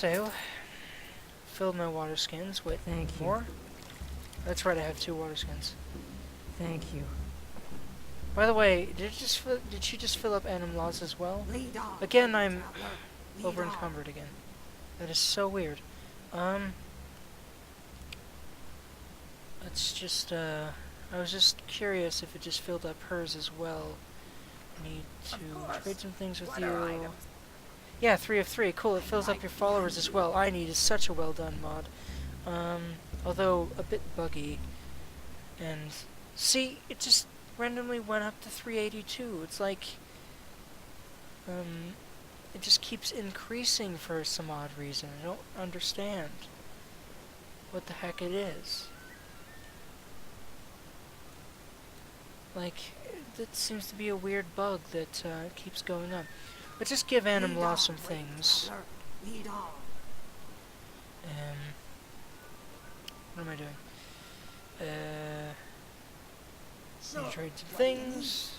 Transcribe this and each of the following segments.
so, filled my water skins with Thank you. more. That's right, I have 2 water skins. Thank you. By the way, did she just fill up Anum-La's as well? Lead on, Again, I'm traveler. Lead over on. encumbered again. That is so weird. Let's just, I was just curious if it just filled up hers as well. Need to trade some things with What are you. items? Yeah, 3 of 3. Cool, it fills up your followers as well. I need is such a well done mod. Although a bit buggy. And see, it just randomly went up to 382. It's like, it just keeps increasing for some odd reason. I don't understand what the heck it is. Like, that seems to be a weird bug that keeps going up. But just give Anum-La some things. Lead on. What am I doing? Need to trade some things.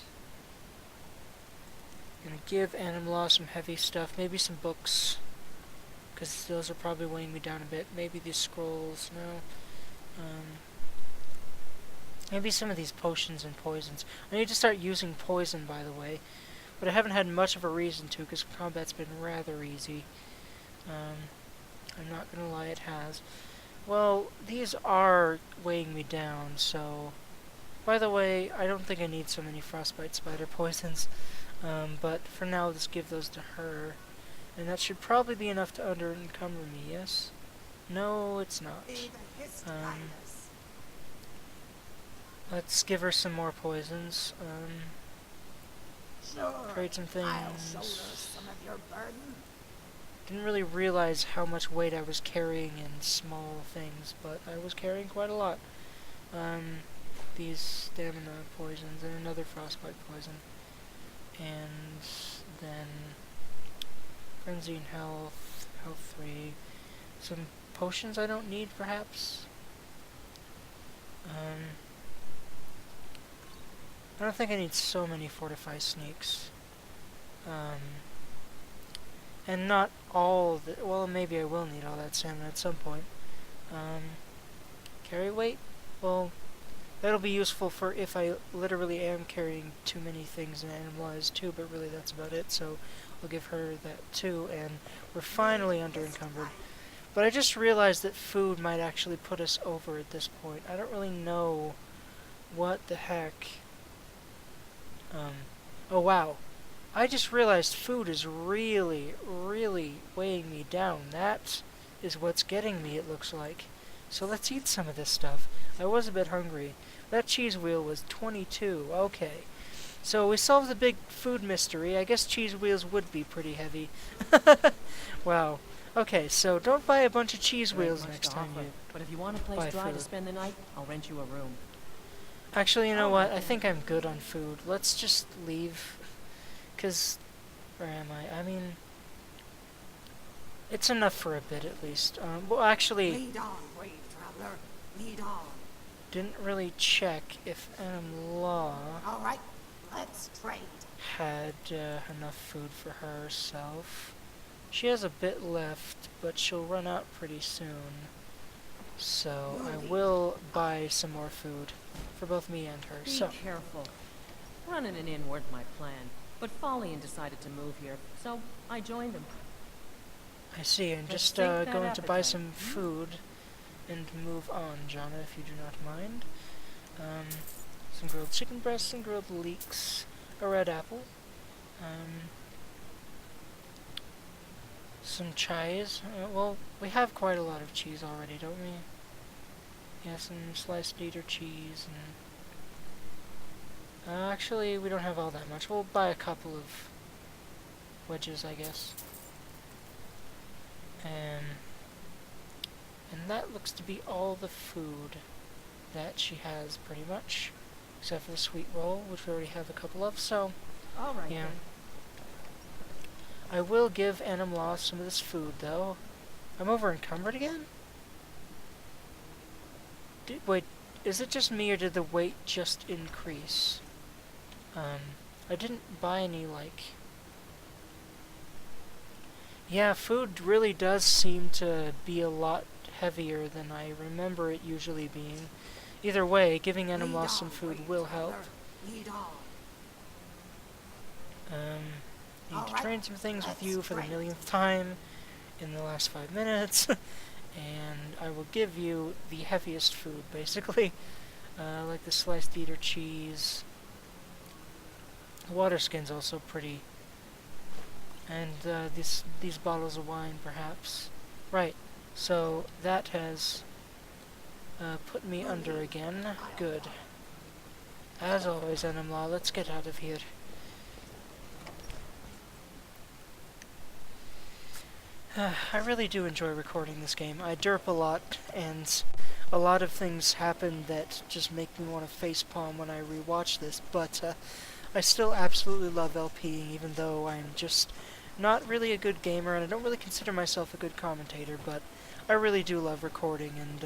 Gonna give Anum-La some heavy stuff, maybe some books, because those are probably weighing me down a bit. Maybe these scrolls, no. Maybe some of these potions and poisons. I need to start using poison, by the way, but I haven't had much of a reason to, because combat's been rather easy. I'm not gonna lie, it has. Well, these are weighing me down, so... By the way, I don't think I need so many frostbite spider poisons, but for now, let's give those to her. And that should probably be enough to under-encumber me, yes? No, it's not. Let's give her some more poisons. Trade some things. I'll shoulder some of your burden. Didn't really realize how much weight I was carrying in small things, but I was carrying quite a lot. These stamina poisons and another frostbite poison. And then frenzy and health 3. Some potions I don't need, perhaps. I don't think I need so many fortify sneaks. And not all the, well, maybe I will need all that stamina at some point. Carry weight? Well, that'll be useful for if I literally am carrying too many things in Anum-La too, but really that's about it, so I'll give her that too, and we're finally under-encumbered. But I just realized that food might actually put us over at this point. I don't really know what the heck. Oh wow. I just realized food is really, really weighing me down. That is what's getting me, it looks like. So let's eat some of this stuff. I was a bit hungry. That cheese wheel was 22. Okay. So we solved the big food mystery. I guess cheese wheels would be pretty heavy. Wow. Okay, so don't buy a bunch of cheese wheels next time you But if you want a place buy dry to food. spend the night, I'll rent you a room. Actually, you know what? I think I'm good on food. Let's just leave. Because, where am I? I mean, it's enough for a bit at least. Well, actually, Lead on, brave traveler. Lead on. didn't really check if Anum-La All right, let's trade. had enough food for herself. She has a bit left, but she'll run out pretty soon. So I will buy some more food for both me and her. Be So careful. Running an inn weren't my plan, but Follian decided to move here, so I joined him. I see. I'm Let's just sink that going to buy appetite. some food and move on, Jonna, if you do not mind. Some grilled chicken breasts, some grilled leeks, a red apple, some chives. Well, we have quite a lot of cheese already, don't we? Yeah, some sliced Dieter cheese and... actually, we don't have all that much. We'll buy a couple of wedges, I guess. And that looks to be all the food that she has, pretty much. Except for the sweet roll, which we already have a couple of, so... All right, Yeah. then. I will give Anum-La some of this food, though. I'm over encumbered again? Wait, is it just me, or did the weight just increase? I didn't buy any, like... Yeah, food really does seem to be a lot heavier than I remember it usually being. Either way, giving Lead Anum-La some on, food brave will help. traveler. Lead on. Need All to right, train some things with let's you for the train. millionth time in the last 5 minutes, and I will give you the heaviest food, basically. Like the sliced Eater cheese. Water skin's also pretty. And these bottles of wine, perhaps. Right. So that has put me under again. Good. As always, Anum-La, let's get out of here. I really do enjoy recording this game. I derp a lot, and a lot of things happen that just make me want to facepalm when I rewatch this, but I still absolutely love LPing, even though I'm just not really a good gamer, and I don't really consider myself a good commentator, but I really do love recording, and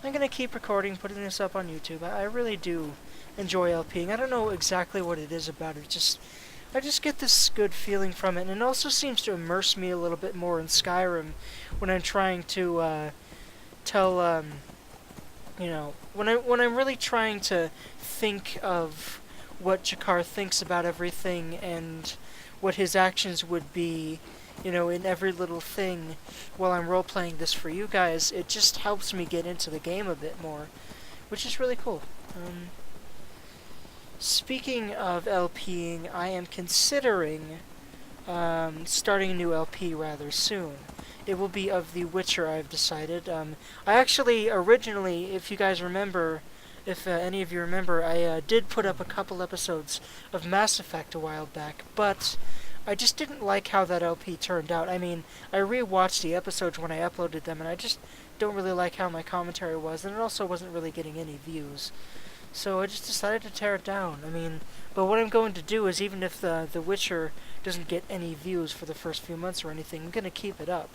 I'm going to keep recording, putting this up on YouTube. I really do enjoy LPing. I don't know exactly what it is about it, I just get this good feeling from it, and it also seems to immerse me a little bit more in Skyrim when I'm trying to tell, when I'm really trying to think of what Jakar thinks about everything and what his actions would be, in every little thing while I'm role-playing this for you guys. It just helps me get into the game a bit more, which is really cool. Speaking of LPing, I am considering starting a new LP rather soon. It will be of The Witcher, I've decided. I actually, originally, if you guys remember, if any of you remember, I did put up a couple episodes of Mass Effect a while back, but I just didn't like how that LP turned out. I mean, I rewatched the episodes when I uploaded them, and I just don't really like how my commentary was, and it also wasn't really getting any views. So I just decided to tear it down. I mean, but what I'm going to do is, even if The Witcher doesn't get any views for the first few months or anything, I'm going to keep it up.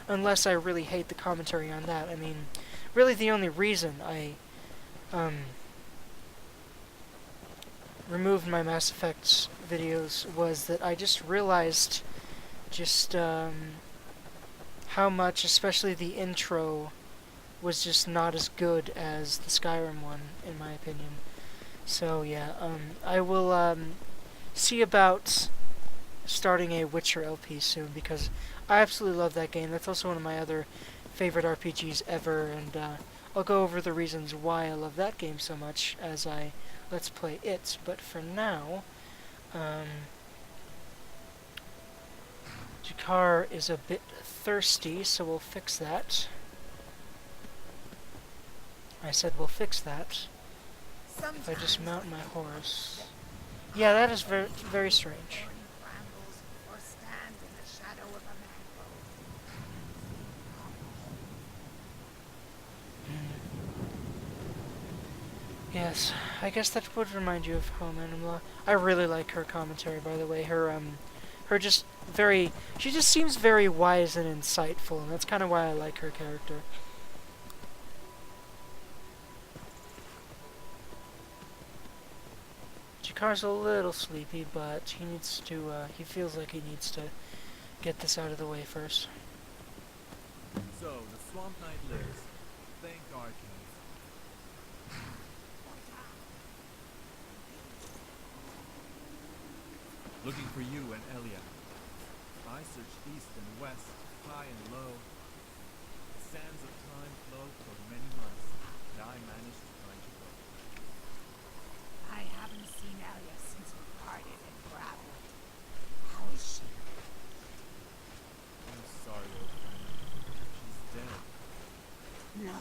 Unless I really hate the commentary on that. I mean, really the only reason I removed my Mass Effect videos was that I just realized how much, especially the intro, was just not as good as the Skyrim one, in my opinion. So yeah, I will see about starting a Witcher LP soon, because I absolutely love that game. That's also one of my other favorite RPGs ever, and I'll go over the reasons why I love that game so much as I let's play it. But for now, Jakar is a bit thirsty, so we'll fix that. I said we'll fix that. If I just mount my horse. Yeah, that is very, very strange. Yes, I guess that would remind you of home, Anum-La. I really like her commentary, by the way. Her just very... She just seems very wise and insightful, and that's kind of why I like her character. Jakar's a little sleepy, but he needs to, he feels like he needs to get this out of the way first. So, the Swamp Knight lives. Thank Arcane. Looking for you and Elia. I searched east and west, high and low. The sands of time flowed for many months, and I managed to find you both. I haven't seen Elia since we parted in gravel. How is she? I'm sorry, old friend. She's dead. No.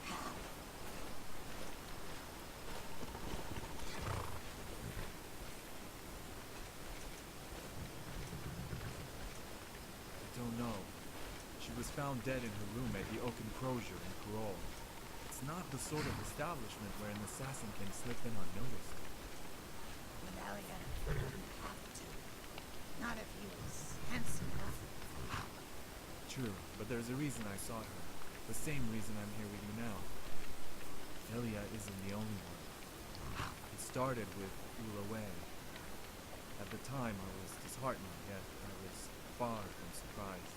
How? I don't know. She was found dead in her room at the Oaken Crozier in Parole. It's not the sort of establishment where an assassin can slip in unnoticed. With Elia, wouldn't have to. Not if he was handsome enough. True, but there's a reason I sought her. The same reason I'm here with you now. Elia isn't the only one. It started with Ula Way. At the time, I was disheartened, yet I was far from surprised.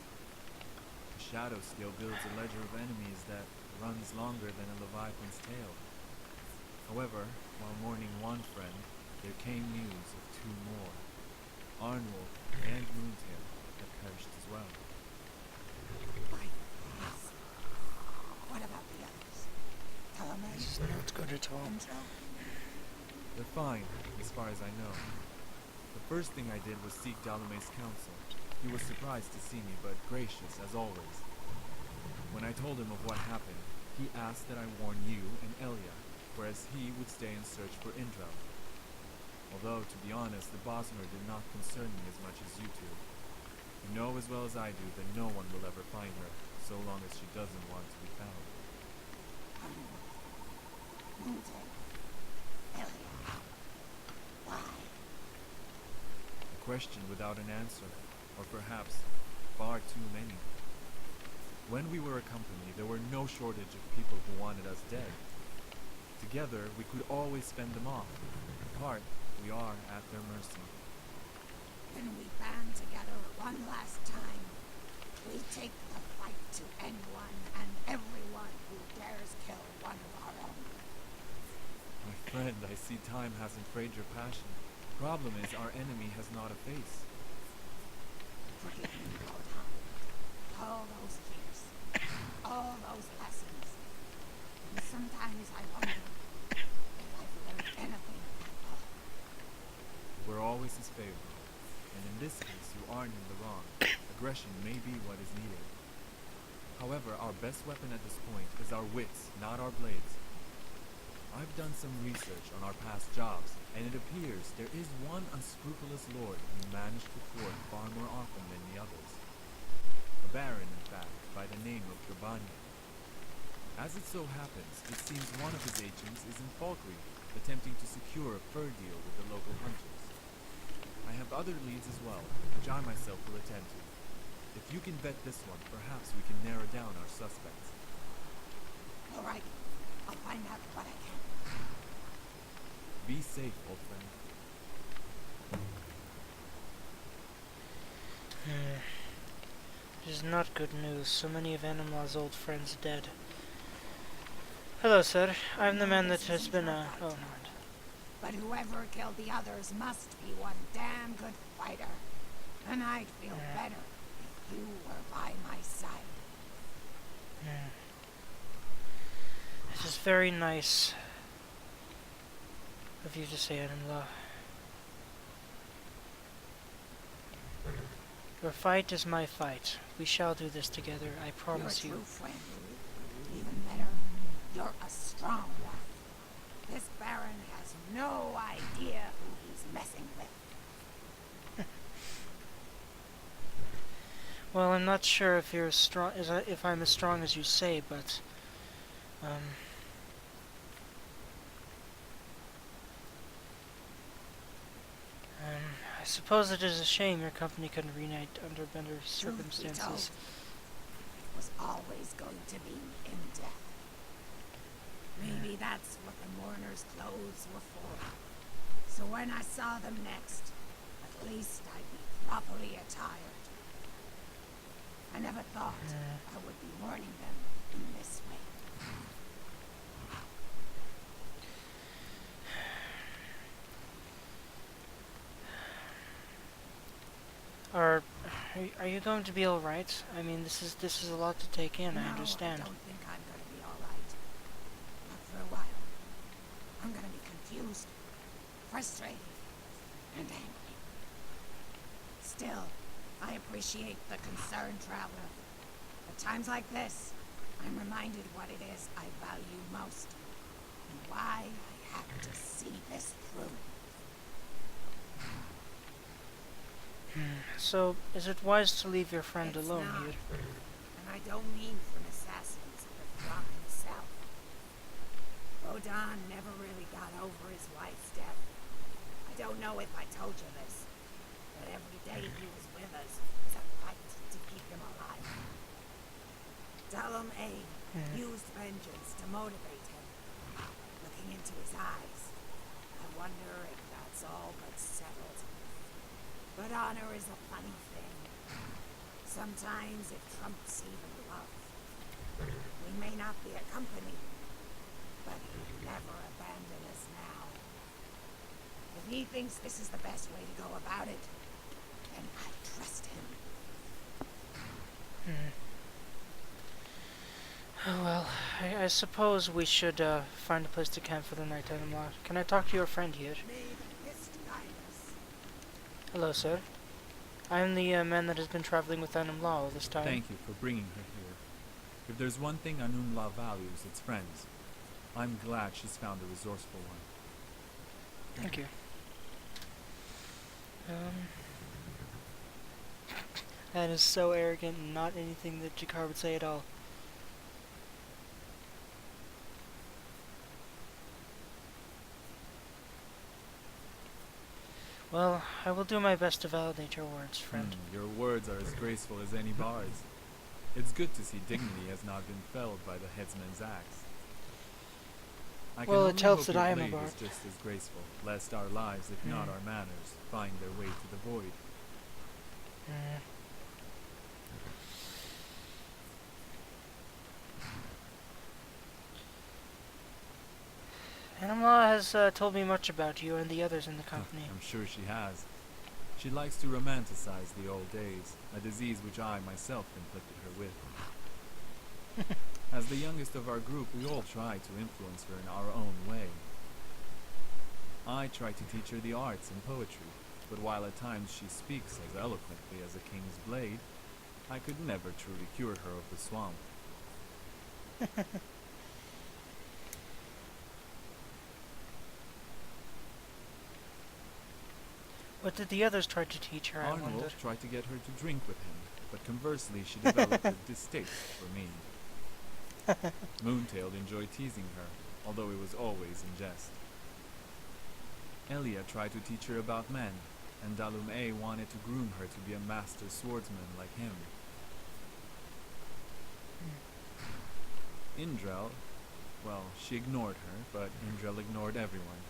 The shadow skill builds a ledger of enemies that runs longer than a leviathan's tail. However, while mourning one friend, there came news of two more. Arnwolf and Moontail had perished as well. My goodness. What about the others? Ptolemy? This is not good at all. Intro? They're fine, as far as I know. The first thing I did was seek Dalame's counsel. He was surprised to see me, but gracious as always. When I told him of what happened, he asked that I warn you and Elia, whereas he would stay and search for Indra. Although, to be honest, the Bosmer did not concern me as much as you two. You know as well as I do that no one will ever find her, so long as she doesn't want to be found. Moontail. Elia. Why? A question without an answer, or perhaps far too many. When we were a company, there were no shortage of people who wanted us dead. Together, we could always fend them off. Apart, we are at their mercy. When we band together one last time, we take the fight to anyone and everyone who dares kill one of our own. My friend, I see time hasn't frayed your passion. Problem is, our enemy has not a face. Forgive me, Bodan. All those years, all those lessons. And sometimes I wonder if I've learned anything at all. We're always his favorite, and in this case, you aren't in the wrong. Aggression may be what is needed. However, our best weapon at this point is our wits, not our blades. I've done some research on our past jobs, and it appears there is one unscrupulous lord who managed to thwart far more often than the others. A baron, in fact, by the name of Bodan. As it so happens, it seems one of his agents is in Falkreath, attempting to secure a fur deal with the local hunters. I have other leads as well, which I myself will attend to. If you can vet this one, perhaps we can narrow down our suspects. All right, I'll find out what I can. Be safe, old friend. This is not good news. So many of Anum-La's old friends dead. Hello, sir. I'm the man that has been, oh, no. But whoever killed the others must be one damn good fighter. And I'd feel better if you were by my side. This is very nice of you to say, Anum-La. Your fight is my fight. We shall do this together, I promise You're a you. true friend. Even better, you're a strong one. This Baron has no idea who he's messing with. Well, I'm not sure if you're as strong as if I'm as strong as you say, but I suppose it is a shame your company couldn't reunite under better circumstances. Truth be told, it was always going to be in death. Maybe that's what the mourner's clothes were for. So when I saw them next, at least I'd be properly attired. I never thought I would be mourning them in this way. Are you going to be all right? I mean, this is a lot to take in. No, I understand. I don't think I'm going to be all right. Not for a while. I'm going to be confused, frustrated, and angry. Still, I appreciate the concern, Traveler. At times like this, I'm reminded what it is I value most, and why I have to see this through. So, is it wise to leave your friend It's alone not. here? And I don't mean from assassins, but from himself. Bodan never really got over his wife's death. I don't know if I told you this, but every day he was with us was a fight to keep him alive. Dalame used vengeance to motivate him. Looking into his eyes, I wonder if that's all but settled. But honor is a funny thing. Sometimes it trumps even love. We may not be a company, but he'll never abandon us now. If he thinks this is the best way to go about it, then I trust him. Oh, well, I suppose we should find a place to camp for the night, Anum-La. Can I talk to your friend here? May the mist guide us. Hello, sir. I am the man that has been traveling with Anum-La all this time. Thank you for bringing her here. If there's one thing Anum-La values, it's friends. I'm glad she's found a resourceful one. Thank you. That is so arrogant and not anything that Jakar would say at all. Well, I will do my best to validate your words, friend. Your words are as graceful as any bars. It's good to see dignity has not been felled by the headsman's axe. I Well, can it only tells hope that your I am a blade bard. is just as graceful, lest our lives, if not our manners, find their way to the void. Anum-La has told me much about you and the others in the company. I'm sure she has. She likes to romanticize the old days, a disease which I myself inflicted her with. As the youngest of our group, we all try to influence her in our own way. I try to teach her the arts and poetry, but while at times she speaks as eloquently as a king's blade, I could never truly cure her of the swamp. What did the others try to teach her, I wondered? Arnold tried to get her to drink with him, but conversely she developed a distaste for me. Moontail enjoyed teasing her, although it was always in jest. Elia tried to teach her about men, and Anum-La wanted to groom her to be a master swordsman like him. Indrel, well, she ignored her, but Indrel ignored everyone.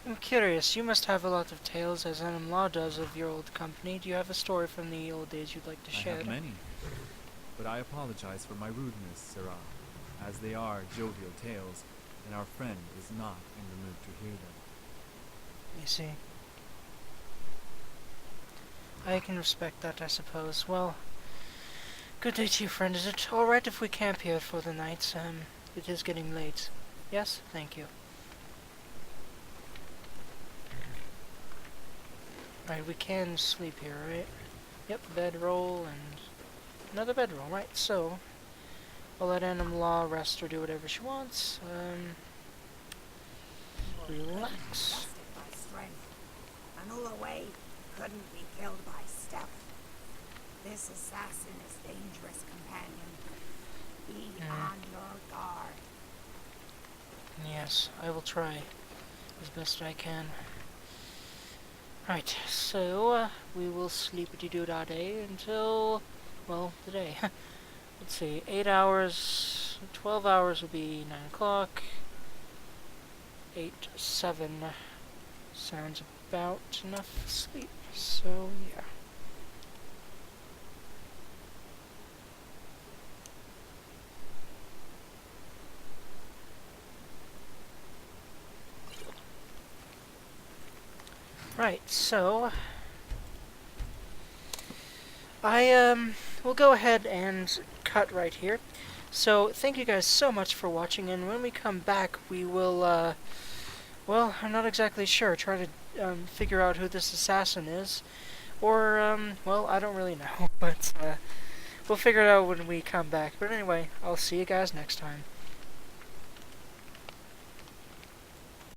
I'm curious, you must have a lot of tales, as Anum-La does, of your old company. Do you have a story from the old days you'd like to I share? have many, but I apologize for my rudeness, Sirrah, as they are jovial tales, and our friend is not in the mood to hear them. You see. I can respect that, I suppose. Well, good day to you, friend. Is it alright if we camp here for the night? It is getting late. Yes? Thank you. Right, we can sleep here, right? Yep, bedroll and another bedroll, right? So, I'll let Anum-La rest or do whatever she wants. Relax. Tested by strength. Anum-La couldn't be killed by stealth. This assassin is dangerous, companion. Be on your guard. Yes, I will try as best I can. Right, so we will sleep-a-dee-doo-da-day until, well, today. Let's see, 8 hours, 12 hours will be 9 o'clock. 8, 7 sounds about enough sleep, so yeah. Right, so I will go ahead and cut right here. So thank you guys so much for watching, and when we come back we will well, I'm not exactly sure, try to figure out who this assassin is, or well, I don't really know, but we'll figure it out when we come back. But anyway, I'll see you guys next time.